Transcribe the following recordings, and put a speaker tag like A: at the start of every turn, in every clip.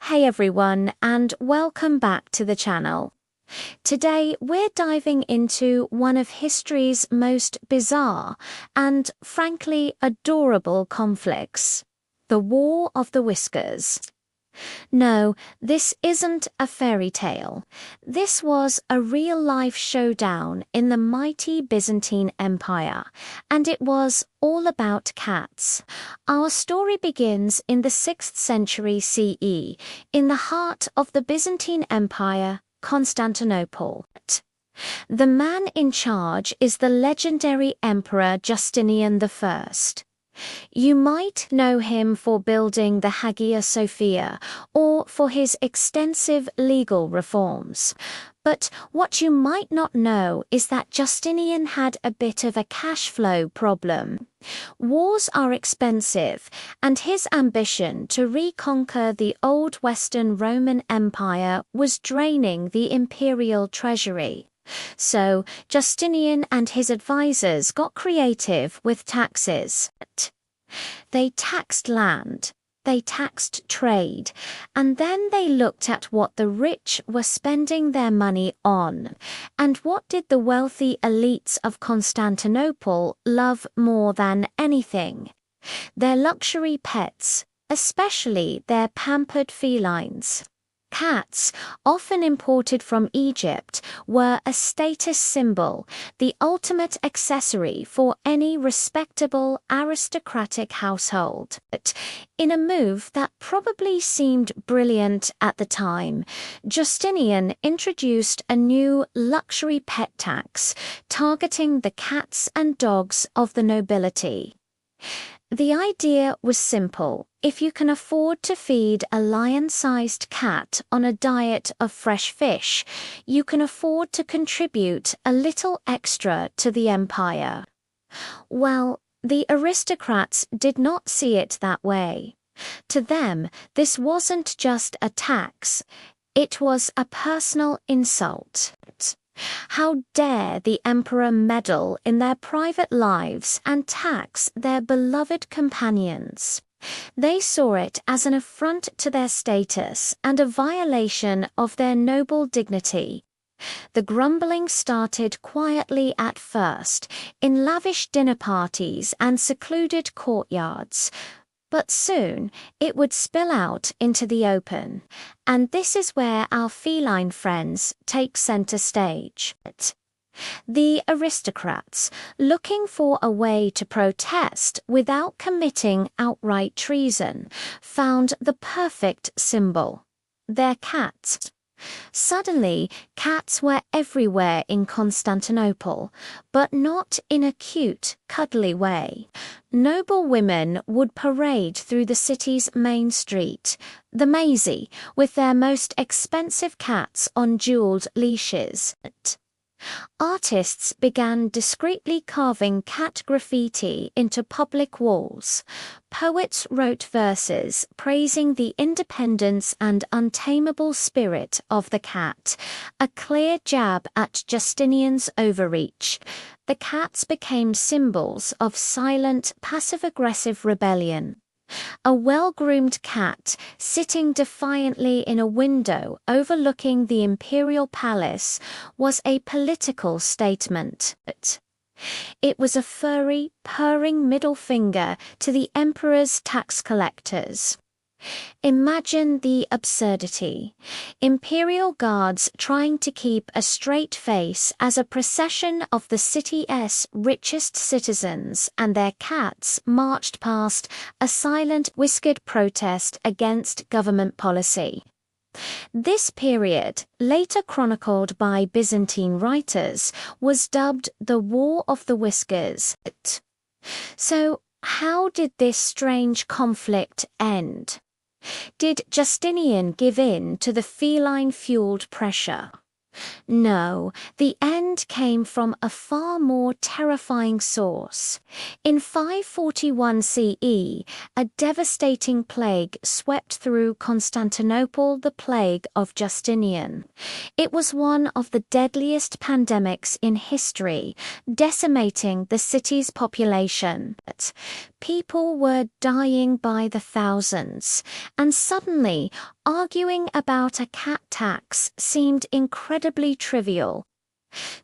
A: Hey everyone, and welcome back to the channel. Today we're diving into one of history's most bizarre and, frankly, adorable conflicts: the War of the Whiskers. No, this isn't a fairy tale. This was a real-life showdown in the mighty Byzantine Empire, and it was all about cats. Our story begins in the 6th century CE, in the heart of the Byzantine Empire, Constantinople. The man in charge is the legendary Emperor Justinian I. You might know him for building the Hagia Sophia or for his extensive legal reforms. But what you might not know is that Justinian had a bit of a cash flow problem. Wars are expensive, and his ambition to reconquer the old Western Roman Empire was draining the imperial treasury. So Justinian and his advisors got creative with taxes. They taxed land, they taxed trade, and then they looked at what the rich were spending their money on. And what did the wealthy elites of Constantinople love more than anything? Their luxury pets, especially their pampered felines. Cats, often imported from Egypt, were a status symbol, the ultimate accessory for any respectable aristocratic household. But in a move that probably seemed brilliant at the time, Justinian introduced a new luxury pet tax, targeting the cats and dogs of the nobility. The idea was simple. If you can afford to feed a lion-sized cat on a diet of fresh fish, you can afford to contribute a little extra to the empire. Well, the aristocrats did not see it that way. To them, this wasn't just a tax, it was a personal insult. How dare the emperor meddle in their private lives and tax their beloved companions? They saw it as an affront to their status and a violation of their noble dignity. The grumbling started quietly at first, in lavish dinner parties and secluded courtyards. But soon it would spill out into the open, and this is where our feline friends take center stage. The aristocrats, looking for a way to protest without committing outright treason, found the perfect symbol: their cats. Suddenly, cats were everywhere in Constantinople, but not in a cute, cuddly way. Noble women would parade through the city's main street, the Mazy, with their most expensive cats on jeweled leashes. Artists began discreetly carving cat graffiti into public walls. Poets wrote verses praising the independence and untamable spirit of the cat, a clear jab at Justinian's overreach. The cats became symbols of silent, passive-aggressive rebellion. A well-groomed cat sitting defiantly in a window overlooking the imperial palace was a political statement. It was a furry, purring middle finger to the emperor's tax collectors. Imagine the absurdity. Imperial guards trying to keep a straight face as a procession of the city's richest citizens and their cats marched past, a silent, whiskered protest against government policy. This period, later chronicled by Byzantine writers, was dubbed the War of the Whiskers. So, how did this strange conflict end? Did Justinian give in to the feline-fueled pressure? No, the end came from a far more terrifying source. In 541 CE, a devastating plague swept through Constantinople, the Plague of Justinian. It was one of the deadliest pandemics in history, decimating the city's population. People were dying by the thousands, and suddenly arguing about a cat tax seemed incredibly trivial.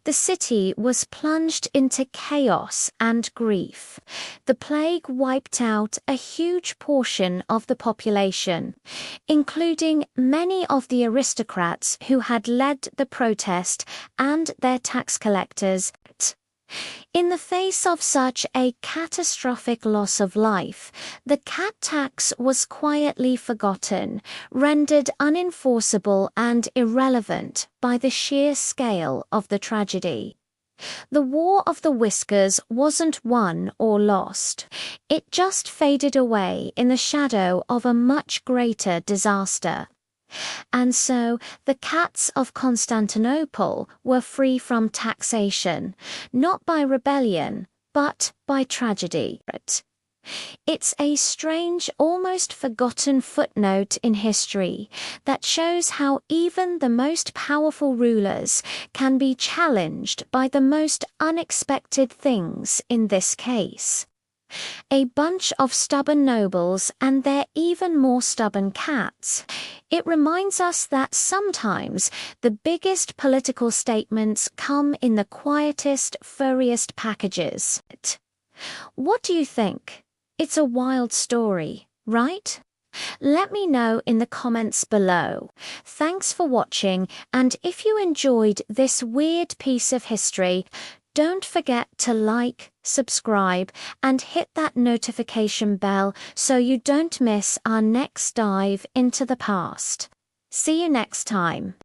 A: The city was plunged into chaos and grief. The plague wiped out a huge portion of the population, including many of the aristocrats who had led the protest and their tax collectors. In the face of such a catastrophic loss of life, the cat tax was quietly forgotten, rendered unenforceable and irrelevant by the sheer scale of the tragedy. The War of the Whiskers wasn't won or lost. It just faded away in the shadow of a much greater disaster. And so the cats of Constantinople were free from taxation, not by rebellion, but by tragedy. It's a strange, almost forgotten footnote in history that shows how even the most powerful rulers can be challenged by the most unexpected things in this case. A bunch of stubborn nobles and their even more stubborn cats. It reminds us that sometimes the biggest political statements come in the quietest, furriest packages. What do you think? It's a wild story, right? Let me know in the comments below. Thanks for watching, and if you enjoyed this weird piece of history, don't forget to like, subscribe, and hit that notification bell so you don't miss our next dive into the past. See you next time.